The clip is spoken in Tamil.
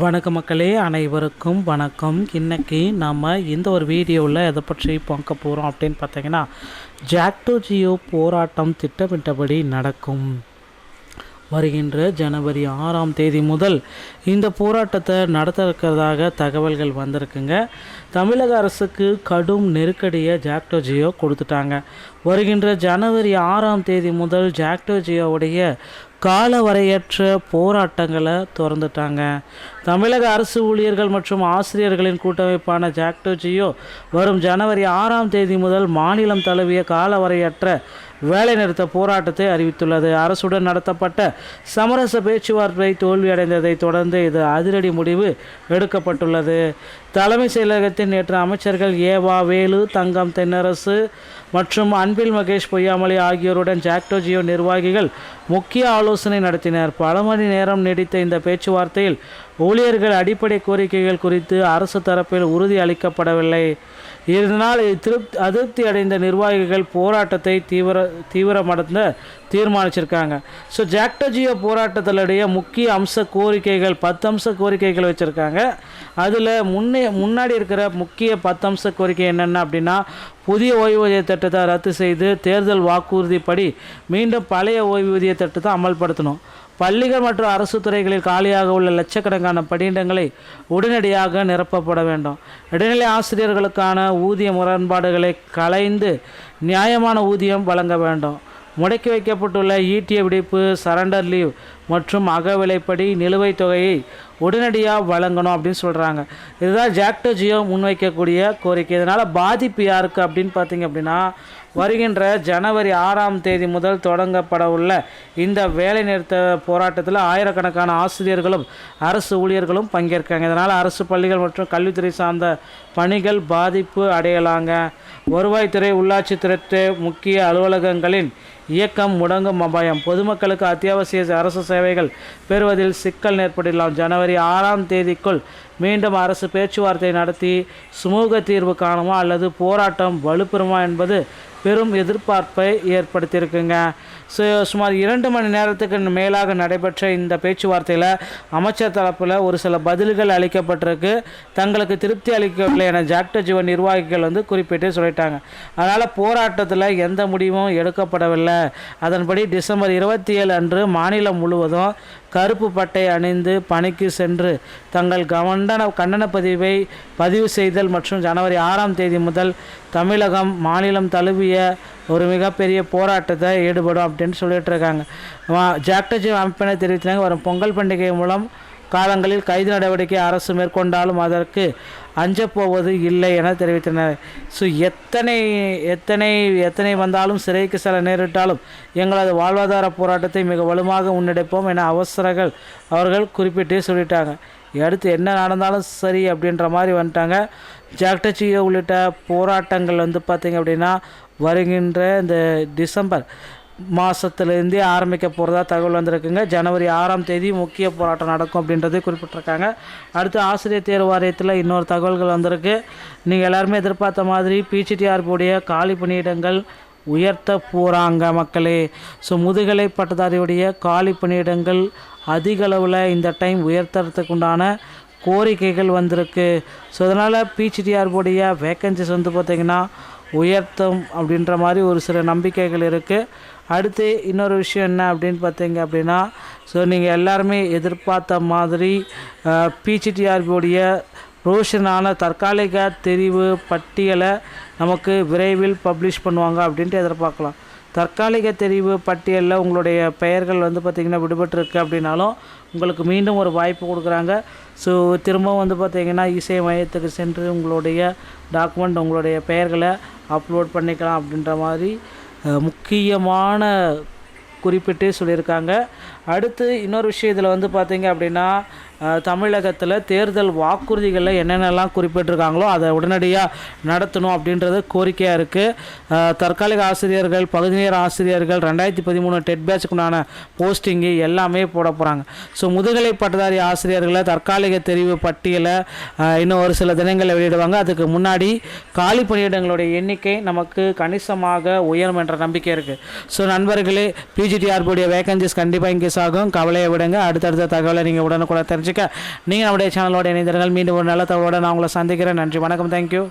வணக்க மக்களே, அனைவருக்கும் வணக்கம். இன்றைக்கி நம்ம இந்த ஒரு வீடியோவில் எதை பற்றி பார்க்க போகிறோம் அப்படின்னு பார்த்தீங்கன்னா, ஜாக்டோ ஜியோ போராட்டம் திட்டமிட்டபடி நடக்கும். வருகின்ற ஜனவரி 6ஆம் தேதி முதல் இந்த போராட்டத்தை நடத்த இருக்கிறதாக தகவல்கள் வந்திருக்குங்க. தமிழக அரசுக்கு கடும் நெருக்கடியை ஜாக்டோ ஜியோ கொடுத்துட்டாங்க. வருகின்ற ஜனவரி 6ஆம் தேதி முதல் ஜாக்டோ ஜியோவுடைய காலவரையற்ற போராட்டங்களை திறந்துட்டாங்க. தமிழக அரசு ஊழியர்கள் மற்றும் ஆசிரியர்களின் கூட்டமைப்பான ஜாக்டோ ஜியோ வரும் ஜனவரி 6ஆம் தேதி முதல் மாநிலம் தழுவிய காலவரையற்ற வேலைநிறுத்த போராட்டத்தை அறிவித்துள்ளது. அரசுடன் நடத்தப்பட்ட சமரச பேச்சுவார்த்தை தோல்வியடைந்ததை தொடர்ந்து இது அதிரடி முடிவு எடுக்கப்பட்டுள்ளது. தலைமை செயலகத்தில் நேற்று அமைச்சர்கள் ஏவா வேலு, தங்கம் தென்னரசு மற்றும் அன்பில் மகேஷ் பொய்யாமொழி ஆகியோருடன் ஜாக்டோ ஜியோ நிர்வாகிகள் முக்கிய ஆலோசனை நடத்தினர். பல மணி நேரம் நீடித்த இந்த பேச்சுவார்த்தையில் ஊழியர்கள் அடிப்படை கோரிக்கைகள் குறித்து அரசு தரப்பில் உறுதி அளிக்கப்படவில்லை. இதனால் அதிருப்தி அடைந்த நிர்வாகிகள் போராட்டத்தை தீவிரமடைந்த தீர்மானிச்சிருக்காங்க. ஸோ ஜாக்டோ ஜியோ போராட்டத்திலுடைய முக்கிய அம்ச கோரிக்கைகள் 10 அம்ச கோரிக்கைகள் வச்சுருக்காங்க. அதில் முன்னாடி இருக்கிற முக்கிய 10 அம்ச கோரிக்கை என்னென்ன அப்படின்னா, புதிய ஓய்வூதிய திட்டத்தை ரத்து செய்து தேர்தல் வாக்குறுதிப்படி மீண்டும் பழைய ஓய்வூதிய திட்டத்தை அமல்படுத்தணும். பள்ளிகள் மற்றும் அரசு துறைகளில் காலியாக உள்ள லட்சக்கணக்கான பணியிடங்களை உடனடியாக நிரப்பப்பட வேண்டும். இடைநிலை ஆசிரியர்களுக்கான ஊதிய முரண்பாடுகளை களைந்து நியாயமான ஊதியம் வழங்க வேண்டும். முடக்கி வைக்கப்பட்டுள்ள ஈட்டிய விடுப்பு, சரண்டர் லீவ் மற்றும் அகவிலைப்படி நிலுவைத் தொகையை உடனடியாக வழங்கணும் அப்படின்னு சொல்கிறாங்க. இதுதான் ஜாக்டோ ஜியோ முன்வைக்கக்கூடிய கோரிக்கை. இதனால் பாதிப்பு யாருக்கு அப்படின்னு பார்த்தீங்க அப்படின்னா, வருகின்ற ஜனவரி 6ஆம் தேதி முதல் தொடங்கப்பட உள்ள இந்த வேலைநிறுத்த போராட்டத்தில் ஆயிரக்கணக்கான ஆசிரியர்களும் அரசு ஊழியர்களும் பங்கேற்காங்க. இதனால் அரசு பள்ளிகள் மற்றும் கல்வித்துறை சார்ந்த பணிகள் பாதிப்பு அடையலாங்க. வருவாய்த்துறை, உள்ளாட்சித்துறை முக்கிய அலுவலகங்களின் இயக்கம் முடங்கும் அபாயம். பொதுமக்களுக்கு அத்தியாவசிய அரசு சேவைகள் பெறுவதில் சிக்கல் ஏற்படலாம். ஜனவரி 6ஆம் தேதிக்குள் மீண்டும் அரசு பேச்சுவார்த்தை நடத்தி சுமூக தீர்வு காணுமா அல்லது போராட்டம் வலுப்பெறுமா என்பது பெரும் எதிர்பார்ப்பை ஏற்படுத்தியிருக்குங்க. சுமார் 2 மணி நேரத்துக்கு மேலாக நடைபெற்ற இந்த பேச்சுவார்த்தையில் அமைச்சர் தரப்பில் ஒரு சில பதில்கள் அளிக்கப்பட்டிருக்கு. தங்களுக்கு திருப்தி அளிக்கவில்லை என ஜாக்டோ ஜியோ நிர்வாகிகள் குறிப்பிட்டு சொல்லிட்டாங்க. அதனால் போராட்டத்தில் எந்த முடிவும் எடுக்கப்படவில்லை. அதன்படி டிசம்பர் 27 அன்று மாநிலம் முழுவதும் கருப்பு பட்டை அணிந்து பணிக்கு சென்று தங்கள் கண்டன பதிவு செய்தல் மற்றும் ஜனவரி 6ஆம் தேதி முதல் தமிழகம் மாநிலம் தழுவிய ஒரு மிகப்பெரிய போராட்டத்தை ஈடுபடும் அப்படின்னு சொல்லிட்டு இருக்காங்க. ஜாக்டோ ஜியோ அமைப்பினர் தெரிவித்தாங்க, வரும் பொங்கல் பண்டிகை மூலம் காலங்களில் கைது நடவடிக்கை அரசு மேற்கொண்டாலும் அதற்கு அஞ்சப்போவது இல்லை என தெரிவித்தனர். ஸோ எத்தனை வந்தாலும் சிறைக்கு செல்ல நேரிட்டாலும் எங்களது வாழ்வாதார போராட்டத்தை மிக வலுவாக முன்னெடுப்போம் என அவர்கள் குறிப்பிட்டு சொல்லிட்டாங்க. அடுத்து என்ன நடந்தாலும் சரி அப்படின்ற மாதிரி வந்துட்டாங்க. ஜாக்டோ ஜியோ உள்ளிட்ட போராட்டங்கள் பார்த்திங்க அப்படின்னா வருகின்ற இந்த டிசம்பர் மாதத்துலேருந்தே ஆரம்பிக்க போகிறதா தகவல் வந்திருக்குங்க. ஜனவரி 6ஆம் தேதி முக்கிய போராட்டம் நடக்கும் அப்படின்றதே குறிப்பிட்டிருக்காங்க. அடுத்து ஆசிரியர் தேர்வு வாரியத்தில் இன்னொரு தகவல்கள் வந்திருக்கு. நீங்கள் எல்லாருமே எதிர்பார்த்த மாதிரி பிஜிடிஆர்புடைய காலி பணியிடங்கள் உயர்த்த போகிறாங்க மக்களே. ஸோ முதுகலை பட்டதாரியுடைய காலி பணியிடங்கள் அதிக அளவில் இந்த டைம் உயர்த்துறதுக்கு உண்டான கோரிக்கைகள் வந்திருக்கு. ஸோ அதனால் பிஜிடிஆர்புடைய வேக்கன்சிஸ் பார்த்திங்கன்னா உயர்த்தும் அப்படின்ற மாதிரி ஒரு சில நம்பிக்கைகள் இருக்குது. அடுத்து இன்னொரு விஷயம் என்ன அப்படின்னு பார்த்தீங்க அப்படின்னா, ஸோ நீங்கள் எல்லாருமே எதிர்பார்த்த மாதிரி பிஜிடிஆர்பியோடைய ப்ரொவிஷனான தற்காலிக தெரிவு பட்டியலை நமக்கு விரைவில் பப்ளிஷ் பண்ணுவாங்க அப்படின்ட்டு எதிர்பார்க்கலாம். தற்காலிக தெரிவு பட்டியலில் உங்களுடைய பெயர்கள் பார்த்திங்கன்னா விடுபட்டிருக்கு அப்படின்னாலும் உங்களுக்கு மீண்டும் ஒரு வாய்ப்பு கொடுக்குறாங்க. ஸோ திரும்பவும் பார்த்திங்கன்னா இசை மையத்துக்கு சென்று உங்களுடைய டாக்குமெண்ட், உங்களுடைய பெயர்களை அப்லோட் பண்ணிக்கலாம் அப்படின்ற மாதிரி முக்கியமான குறிப்பிட்டு சொல்லியிருக்காங்க. அடுத்து இன்னொரு விஷயம் இதில் பார்த்திங்க அப்படின்னா, தமிழகத்தில் தேர்தல் வாக்குறுதிகளில் என்னென்னலாம் குறிப்பிட்டிருக்காங்களோ அதை உடனடியாக நடத்தணும் அப்படின்றது கோரிக்கையாக இருக்குது. தற்காலிக ஆசிரியர்கள், பகுதி நேர ஆசிரியர்கள் 2013 டெட் பேட்சுக்குண்டான போஸ்டிங்கு எல்லாமே போட போகிறாங்க. ஸோ முதுகலை பட்டதாரி ஆசிரியர்களை தற்காலிக தெரிவு பட்டியலை இன்னும் ஒரு சில தினங்களில் வெளியிடுவாங்க. அதுக்கு முன்னாடி காலி பணியிடங்களுடைய எண்ணிக்கை நமக்கு கணிசமாக உயரும் என்ற நம்பிக்கை இருக்குது. ஸோ நண்பர்களே, பிஜிடிஆர்புடைய வேகன்சிஸ் கண்டிப்பாக இன்க்ரீஸ் ஆகும். கவலையை விடுங்க. அடுத்தடுத்த தகவலை நீங்கள் உடனுக்குடன் தெரிஞ்சு தெரிஞ்சுக்க நீங்கள் நம்முடைய சேனலோட இணைந்தர்கள். மீண்டும் ஒரு நல்ல தகவலோட நான் உங்களை சந்திக்கிறேன். நன்றி, வணக்கம், தேங்க்யூ.